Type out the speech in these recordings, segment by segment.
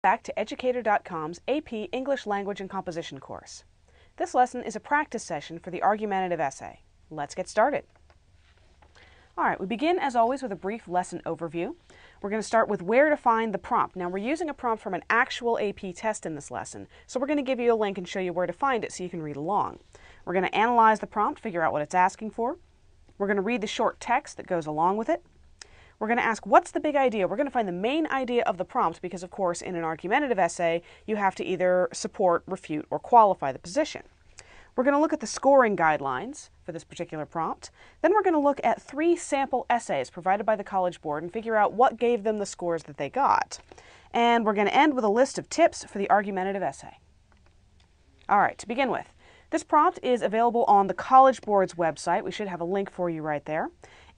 Back to Educator.com's AP English Language and Composition course. This lesson is a practice session for the argumentative essay. Let's get started. Alright, we begin as always with a brief lesson overview. We're going to start with where to find the prompt. Now we're using a prompt from an actual AP test in this lesson, so we're going to give you a link and show you where to find it so you can read along. We're going to analyze the prompt, figure out what it's asking for. We're going to read the short text that goes along with it. We're going to ask, what's the big idea? We're going to find the main idea of the prompt because, of course, in an argumentative essay, you have to either support, refute, or qualify the position. We're going to look at the scoring guidelines for this particular prompt. Then we're going to look at 3 sample essays provided by the College Board and figure out what gave them the scores that they got. And we're going to end with a list of tips for the argumentative essay. All right, to begin with, this prompt is available on the College Board's website. We should have a link for you right there.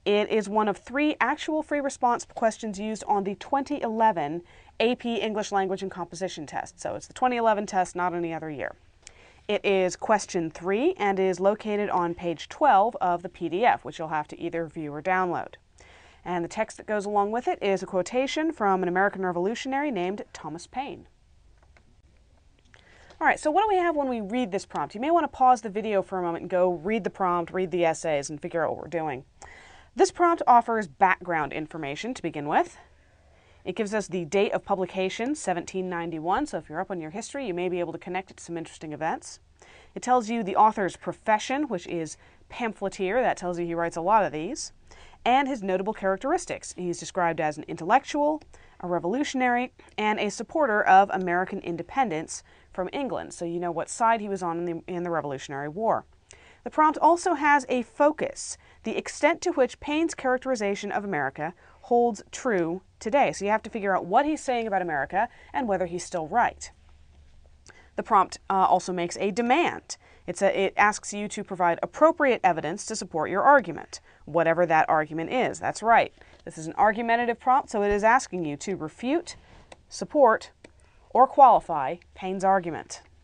It is one of 3 actual free response questions used on the 2011 AP English Language and Composition test. So it's the 2011 test, not any other year. It is question 3 and is located on page 12 of the PDF, which you'll have to either view or download. And the text that goes along with it is a quotation from an American revolutionary named Thomas Paine. All right, so what do we have when we read this prompt? You may want to pause the video for a moment and go read the prompt, read the essays, and figure out what we're doing. This prompt offers background information to begin with. It gives us the date of publication, 1791, so if you're up on your history, you may be able to connect it to some interesting events. It tells you the author's profession, which is pamphleteer. That tells you he writes a lot of these. And his notable characteristics. He's described as an intellectual, a revolutionary, and a supporter of American independence from England, so you know what side he was on in the Revolutionary War. The prompt also has a focus, the extent to which Paine's characterization of America holds true today. So you have to figure out what he's saying about America and whether he's still right. The prompt also makes a demand. It asks you to provide appropriate evidence to support your argument, whatever that argument is. That's right. This is an argumentative prompt, so it is asking you to refute, support, or qualify Paine's argument.